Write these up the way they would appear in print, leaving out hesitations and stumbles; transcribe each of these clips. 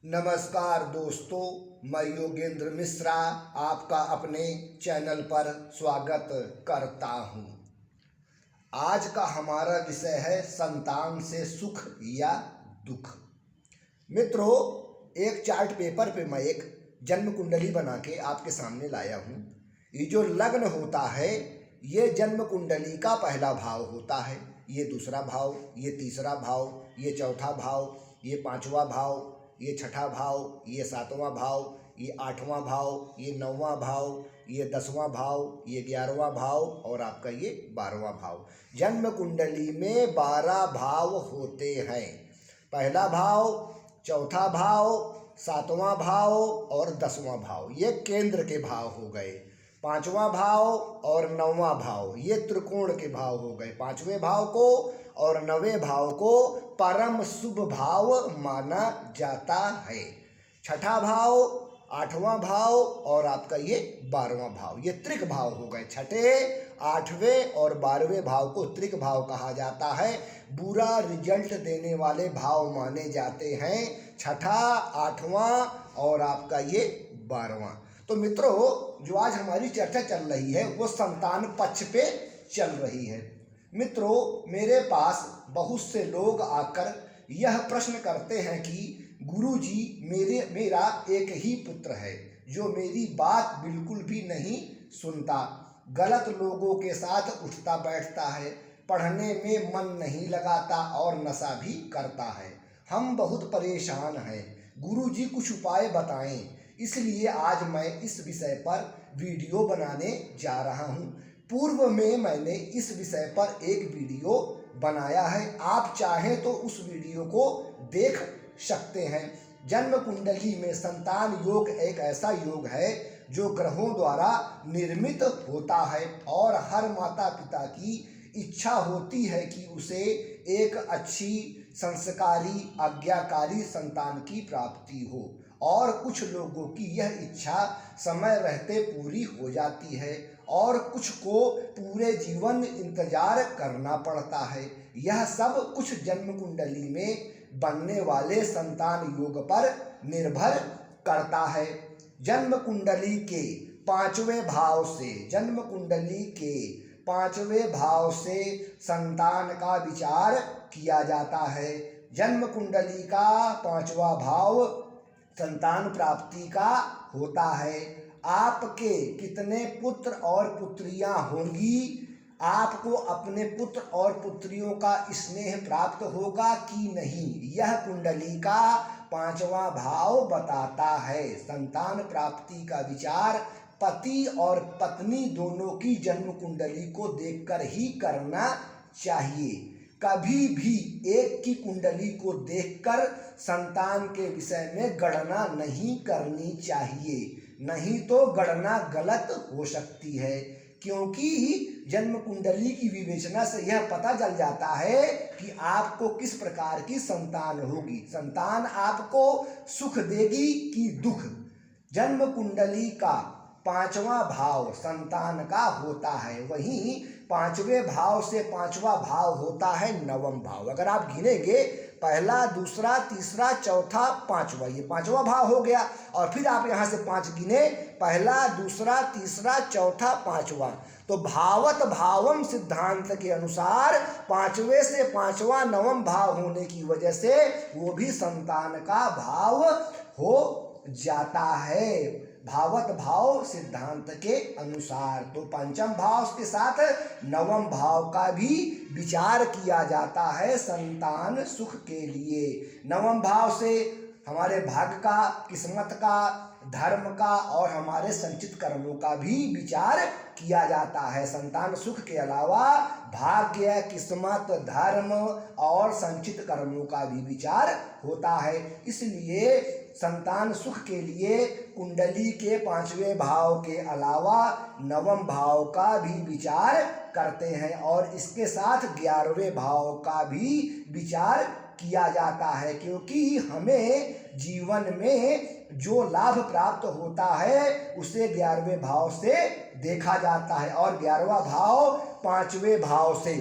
नमस्कार दोस्तों, मैं योगेंद्र मिश्रा आपका अपने चैनल पर स्वागत करता हूँ। आज का हमारा विषय है संतान से सुख या दुख। मित्रों, एक चार्ट पेपर पे मैं एक जन्म कुंडली बना के आपके सामने लाया हूँ। ये जो लग्न होता है ये जन्म कुंडली का पहला भाव होता है, ये दूसरा भाव, ये तीसरा भाव, ये चौथा भाव, ये पांचवा भाव, ये छठा भाव, ये सातवां भाव, ये आठवां भाव, ये नौवां भाव, ये 10वां भाव, ये 11वां भाव और आपका ये 12वां भाव। जन्म कुंडली में 12 भाव होते हैं। पहला भाव, चौथा भाव, सातवां भाव और 10वां भाव ये केंद्र के भाव हो गए। पांचवा भाव और 9वां भाव ये त्रिकोण के भाव हो गए। पांचवें भाव को और 9वें भाव को परम शुभ भाव माना जाता है। छठा भाव, 8वां भाव और आपका ये 12वां भाव ये त्रिक भाव हो गए। छठे, 8वें और 12वें भाव को त्रिक भाव कहा जाता है। बुरा रिजल्ट देने वाले भाव माने जाते हैं छठा, 8वां और आपका ये 12वां। तो मित्रों, जो आज हमारी चर्चा चल रही है वो संतान पक्ष पे चल रही है। मित्रों, मेरे पास बहुत से लोग आकर यह प्रश्न करते हैं कि गुरुजी, मेरा एक ही पुत्र है जो मेरी बात बिल्कुल भी नहीं सुनता, गलत लोगों के साथ उठता बैठता है, पढ़ने में मन नहीं लगाता और नशा भी करता है। हम बहुत परेशान हैं, गुरुजी कुछ उपाय बताएं। इसलिए आज मैं इस विषय पर वीडियो बनाने जा रहा हूँ। पूर्व में मैंने इस विषय पर एक वीडियो बनाया है, आप चाहें तो उस वीडियो को देख सकते हैं। जन्म कुंडली में संतान योग एक ऐसा योग है जो ग्रहों द्वारा निर्मित होता है और हर माता पिता की इच्छा होती है कि उसे एक अच्छी, संस्कारी, आज्ञाकारी संतान की प्राप्ति हो और कुछ लोगों की यह इच्छा समय रहते पूरी हो जाती है और कुछ को पूरे जीवन इंतजार करना पड़ता है। यह सब कुछ जन्म कुंडली में बनने वाले संतान योग पर निर्भर करता है। जन्म कुंडली के 5वें भाव से, जन्म कुंडली के 5वें भाव से संतान का विचार किया जाता है। जन्म कुंडली का 5वां भाव संतान प्राप्ति का होता है। आपके कितने पुत्र और पुत्रियां होंगी, आपको अपने पुत्र और पुत्रियों का स्नेह प्राप्त होगा कि नहीं, यह कुंडली का 5वां भाव बताता है। संतान प्राप्ति का विचार पति और पत्नी दोनों की जन्म कुंडली को देखकर ही करना चाहिए। कभी भी एक की कुंडली को देखकर संतान के विषय में गणना नहीं करनी चाहिए, नहीं तो गणना गलत हो सकती है। क्योंकि जन्म कुंडली की विवेचना से यह पता चल जाता है कि आपको किस प्रकार की संतान होगी, संतान आपको सुख देगी कि दुख। जन्म कुंडली का 5वां भाव संतान का होता है, वहीं 5वें भाव से 5वां भाव होता है 9वां भाव। अगर आप गिनेंगे पहला, दूसरा, तीसरा, चौथा, 5वां, ये 5वां भाव हो गया और फिर आप यहाँ से 5 गिने, पहला, दूसरा, तीसरा, चौथा, 5वां। तो भावत भावम सिद्धांत के अनुसार 5वें से 5वां 9वां भाव होने की वजह से वो भी संतान का भाव हो जाता है, भावत भाव सिद्धांत के अनुसार। तो 5म भाव के साथ 9वां भाव का भी विचार किया जाता है संतान सुख के लिए। 9वां भाव से हमारे भाग्य का, किस्मत का, धर्म का और हमारे संचित कर्मों का भी विचार किया जाता है। संतान सुख के अलावा भाग्य, किस्मत, धर्म और संचित कर्मों का भी विचार होता है। इसलिए संतान सुख के लिए कुंडली के 5वें भाव के अलावा 9वां भाव का भी विचार करते हैं और इसके साथ 11वें भाव का भी विचार किया जाता है। क्योंकि हमें जीवन में जो लाभ प्राप्त होता है उसे 11वें भाव से देखा जाता है और 11वां भाव 5वें भाव से,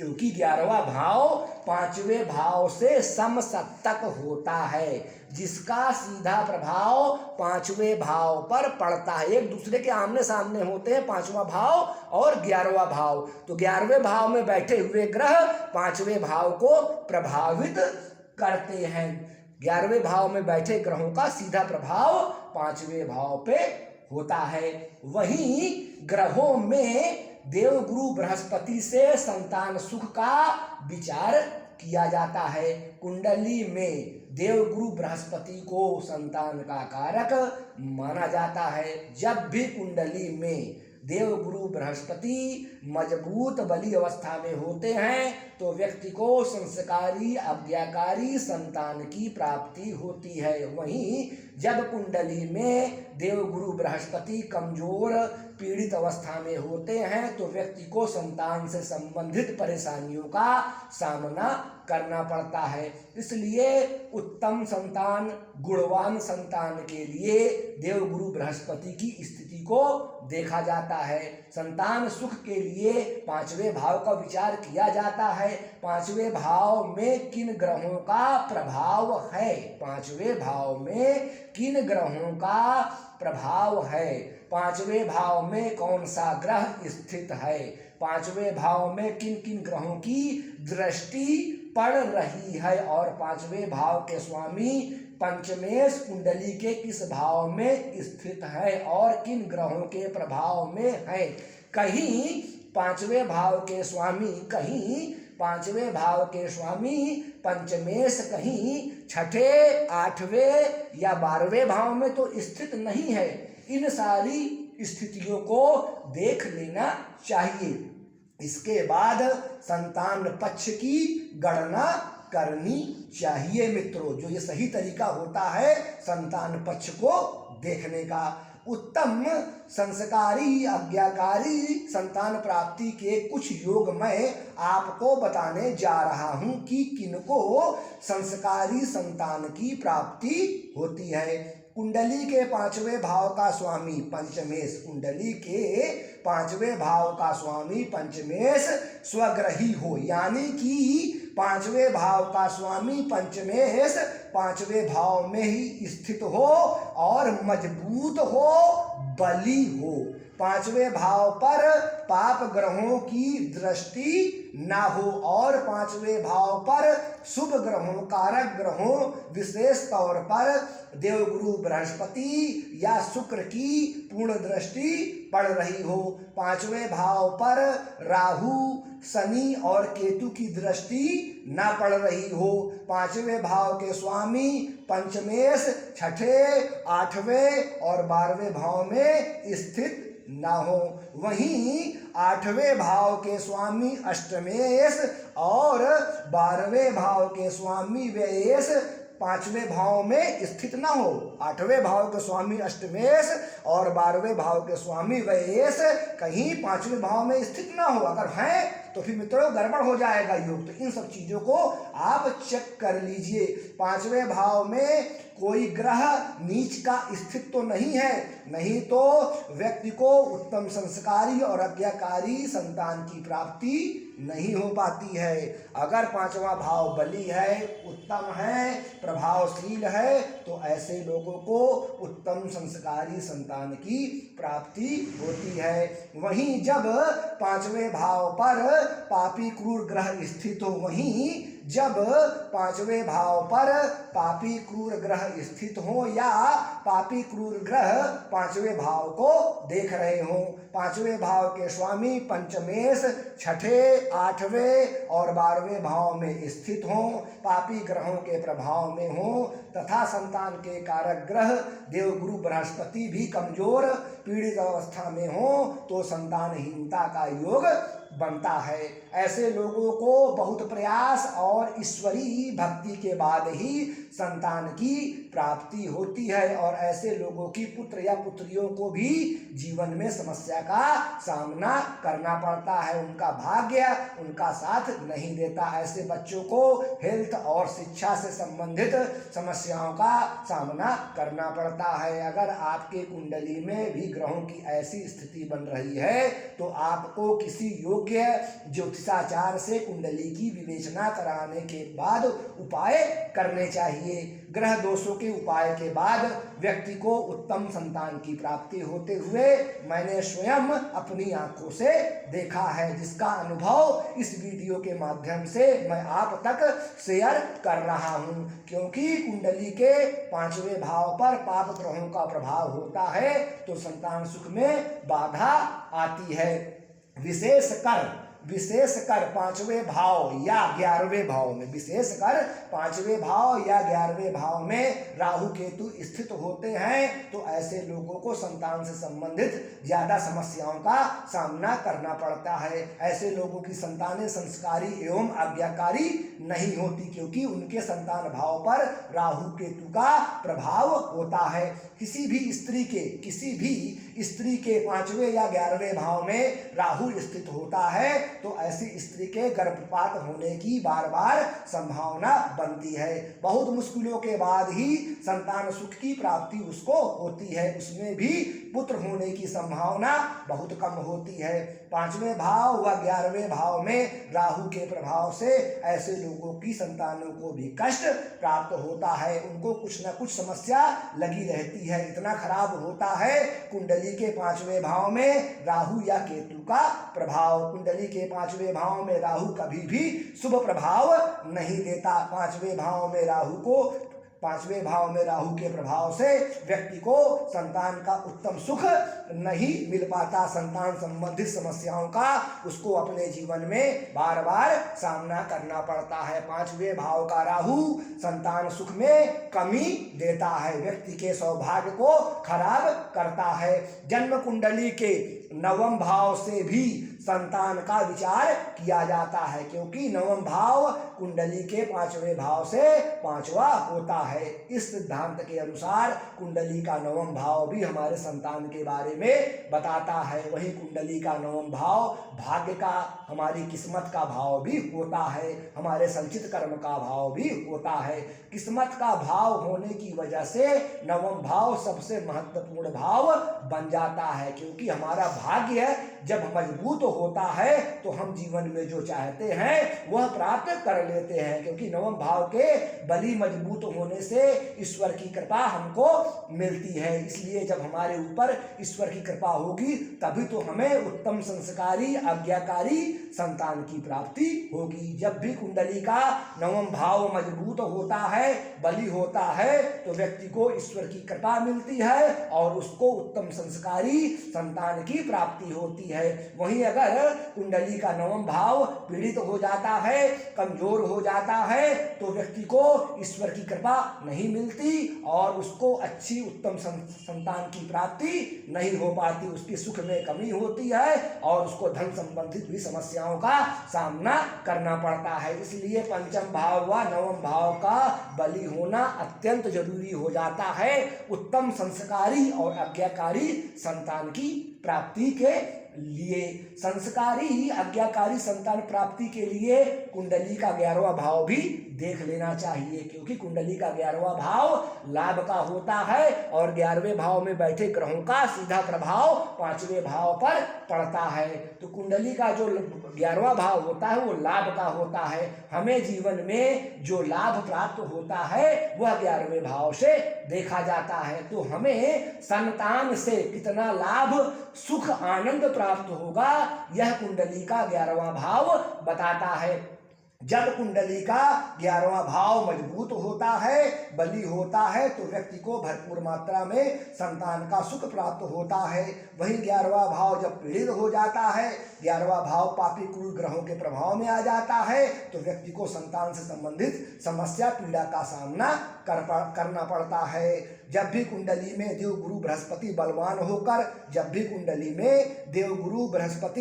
क्योंकि 11वां भाव 5वें भाव से समसप्तक होता है, जिसका सीधा प्रभाव 5वें भाव पर पड़ता है। एक दूसरे के आमने सामने होते हैं 5वां भाव और 11वां भाव। तो 11वें भाव में बैठे हुए ग्रह 5वें भाव को प्रभावित करते हैं। 11वें भाव में बैठे ग्रहों का सीधा प्रभाव 5वें भाव पे होता है। वहीं ग्रहों में देवगुरु बृहस्पति से संतान सुख का विचार किया जाता है। कुंडली में देवगुरु बृहस्पति को संतान का कारक माना जाता है। जब भी कुंडली में देवगुरु बृहस्पति मजबूत बली अवस्था में होते हैं तो व्यक्ति को संस्कारी आज्ञाकारी संतान की प्राप्ति होती है। वहीं जब कुंडली में देवगुरु बृहस्पति कमजोर पीड़ित अवस्था में होते हैं तो व्यक्ति को संतान से संबंधित परेशानियों का सामना करना पड़ता है। इसलिए उत्तम संतान, गुणवान संतान के लिए देवगुरु बृहस्पति की स्थिति को देखा जाता है। संतान सुख के लिए 5वें भाव का विचार किया जाता है। 5वें भाव में किन ग्रहों का प्रभाव है, 5वें भाव में किन ग्रहों का प्रभाव है, 5वें भाव में कौन सा ग्रह स्थित है, 5वें भाव में किन किन ग्रहों की दृष्टि पड़ रही है और 5वें भाव के स्वामी पंचमेश कुंडली के किस भाव में स्थित है और किन ग्रहों के प्रभाव में है। कहीं 5वें भाव के स्वामी, कहीं 5वें भाव के स्वामी पंचमेश कहीं 6ठे, 8वें या 12वें भाव में तो स्थित नहीं है। इन सारी स्थितियों को देख लेना चाहिए। इसके बाद संतान पक्ष की गणना करनी चाहिए मित्रों। जो ये सही तरीका होता है संतान पक्ष को देखने का। उत्तम संस्कारी आज्ञाकारी संतान प्राप्ति के कुछ योग मैं आपको बताने जा रहा हूं कि किनको संस्कारी संतान की प्राप्ति होती है। कुंडली के 5वें भाव का स्वामी पंचमेश, कुंडली के 5वें भाव का स्वामी पंचमेश स्वग्रही हो, यानी कि 5वें भाव का स्वामी पंचमेश 5वें भाव में ही स्थित हो और मजबूत हो, बली हो। 5वें भाव पर पाप ग्रहों की दृष्टि ना हो और 5वें भाव पर शुभ ग्रहों, कारक ग्रहों, विशेष तौर पर देवगुरु बृहस्पति या शुक्र की पूर्ण दृष्टि पड़ रही हो। 5वें भाव पर राहु, शनि और केतु की दृष्टि ना पड़ रही हो। 5वें भाव के स्वामी पंचमेश 6ठे, 8वें और 12वें भाव में स्थित ना हो। वहीं 8वें भाव के स्वामी अष्टमेश और 12वें भाव के स्वामी व्ययेश 5वें भाव में स्थित ना हो। 8वें भाव के स्वामी अष्टमेश और 12वें भाव के स्वामी व्ययेश कहीं 5वें भाव में स्थित ना हो। अगर हैं तो फिर मित्रों गड़बड़ हो जाएगा योग। तो इन सब चीजों को आप चेक कर लीजिए। 5वें भाव में कोई ग्रह नीच का स्थित तो नहीं है, नहीं तो व्यक्ति को उत्तम संस्कारी और आज्ञाकारी संतान की प्राप्ति नहीं हो पाती है। अगर 5वां भाव बली है, उत्तम है, प्रभावशील है तो ऐसे लोगों को उत्तम संस्कारी संतान की प्राप्ति होती है। वहीं जब 5वें भाव पर पापी क्रूर ग्रह स्थित हो, वहीं जब 5वें भाव पर पापी क्रूर ग्रह स्थित हो या पापी क्रूर ग्रह 5वें भाव को देख रहे हो, 5वें भाव के स्वामी पंचमेश 6ठे, 8वें और 12वें भाव में स्थित हो, पापी ग्रहों के प्रभाव में हो तथा संतान के कारक ग्रह देवगुरु बृहस्पति भी कमजोर पीड़ित अवस्था में हो तो संतानहीनता का योग बनता है। ऐसे लोगों को बहुत प्रयास और ईश्वरीय भक्ति के बाद ही संतान की प्राप्ति होती है और ऐसे लोगों की पुत्र या पुत्रियों को भी जीवन में समस्या का सामना करना पड़ता है। उनका भाग्य उनका साथ नहीं देता। ऐसे बच्चों को हेल्थ और शिक्षा से संबंधित समस्याओं का सामना करना पड़ता है। अगर आपके कुंडली में भी ग्रहों की ऐसी स्थिति बन रही है तो आपको किसी योग योग्य ज्योतिषाचार से कुंडली की विवेचना कराने के बाद उपाय करने चाहिए। ग्रह दोषों के उपाय के बाद व्यक्ति को उत्तम संतान की प्राप्ति होते हुए मैंने स्वयं अपनी आंखों से देखा है, जिसका अनुभव इस वीडियो के माध्यम से मैं आप तक शेयर कर रहा हूं। क्योंकि कुंडली के 5वें भाव पर पाप ग्रहों का प्रभाव होता है तो संतान सुख में बाधा आती है। विशेषकर 5वें भाव या 11वें भाव में, विशेषकर 5वें भाव या 11वें भाव में राहु केतु स्थित होते हैं तो ऐसे लोगों को संतान से संबंधित ज्यादा समस्याओं का सामना करना पड़ता है। ऐसे लोगों की संतानें संस्कारी एवं आज्ञाकारी नहीं होती, क्योंकि उनके संतान भाव पर राहु केतु का प्रभाव होता है। किसी भी स्त्री के 5वें या 11वें भाव में राहु स्थित होता है तो ऐसी स्त्री के गर्भपात होने की बार बार संभावना बनती है। बहुत मुश्किलों के बाद ही संतान सुख की प्राप्ति उसको होती है, उसमें भी पुत्र होने की संभावना बहुत कम होती है। 5वें भाव व 11वें भाव में राहु के प्रभाव से ऐसे लोगों की संतानों को भी कष्ट प्राप्त होता है, उनको कुछ न कुछ समस्या लगी रहती है। इतना खराब होता है कुंडली के 5वें भाव में राहु या केतु का प्रभाव। कुंडली के 5वें भाव में राहु कभी भी शुभ प्रभाव नहीं देता। 5वें भाव में राहु के प्रभाव से व्यक्ति को संतान का उत्तम सुख नहीं मिल पाता। संतान संबंधित समस्याओं का उसको अपने जीवन में बार बार सामना करना पड़ता है। 5वें भाव का राहु संतान सुख में कमी देता है, व्यक्ति के सौभाग्य को खराब करता है। जन्म कुंडली के 9वें भाव से भी संतान का विचार किया जाता है, क्योंकि 9वां भाव कुंडली के 5वें भाव से 5वां होता है। इस सिद्धांत के अनुसार कुंडली का 9वां भाव भी हमारे संतान के बारे में बताता है। वही कुंडली का 9वां भाव भाग्य का, हमारी किस्मत का भाव भी होता है, हमारे संचित कर्म का भाव भी होता है। किस्मत का भाव होने की वजह से 9वां भाव सबसे महत्वपूर्ण भाव बन जाता है, क्योंकि हमारा भाग्य जब मजबूत होता है तो हम जीवन में जो चाहते हैं वह प्राप्त कर लेते हैं, क्योंकि 9वां भाव के बली मजबूत होने से ईश्वर की कृपा हमको मिलती है। इसलिए जब हमारे ऊपर ईश्वर की कृपा होगी तभी तो हमें उत्तम संस्कारी आज्ञाकारी संतान की प्राप्ति होगी। जब भी कुंडली का 9वां भाव मजबूत होता है, बली होता है, तो व्यक्ति को ईश्वर की कृपा मिलती है और उसको उत्तम संस्कारी संतान की प्राप्ति होती है। वहीं अगर कुंडली का 9वां भाव पीड़ित हो जाता है, कमजोर हो जाता है, तो व्यक्ति को ईश्वर की कृपा नहीं मिलती और उसको अच्छी उत्तम संतान की प्राप्ति नहीं हो पाती, उसकी सुख में कमी होती है और उसको धन संबंधित भी समस्याओं का सामना करना पड़ता है। इसलिए 5वां भाव व 9वां भाव का बली होना अत्यंत जरूरी हो जाता है उत्तम संस्कारी और आज्ञाकारी संतान की प्राप्ति के लिए। संस्कारी आज्ञाकारी संतान प्राप्ति के लिए कुंडली का 11वां भाव भी देख लेना चाहिए, क्योंकि कुंडली का 11वां भाव लाभ का होता है और 11वें भाव में बैठे ग्रहों का सीधा प्रभाव 5वें भाव पर पड़ता है। तो कुंडली का जो 11वां भाव होता है वो लाभ का होता है। हमें जीवन में जो लाभ प्राप्त होता है वह 11वें भाव से देखा जाता है। तो हमें संतान से कितना लाभ, सुख, आनंद प्राप्त होगा यह कुंडली का 11वां भाव बताता है। जब कुंडली का 11वां भाव मजबूत होता है, बली होता है, तो व्यक्ति को भरपूर मात्रा में संतान का सुख प्राप्त होता है। वहीं 11वां भाव जब पीड़ित हो जाता है, 11वां भाव पापी क्रूर ग्रहों के प्रभाव में आ जाता है, तो व्यक्ति को संतान से संबंधित समस्या पीड़ा का सामना करना पड़ता है। जब भी कुंडली में देवगुरु बृहस्पति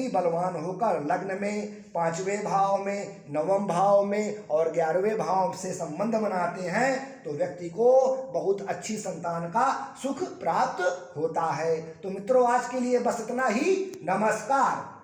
बलवान होकर लग्न में 5वें भाव में, 9वें भाव में और 11वें भाव से संबंध बनाते हैं तो व्यक्ति को बहुत अच्छी संतान का सुख प्राप्त होता है। तो मित्रों, आज के लिए बस इतना ही। नमस्कार।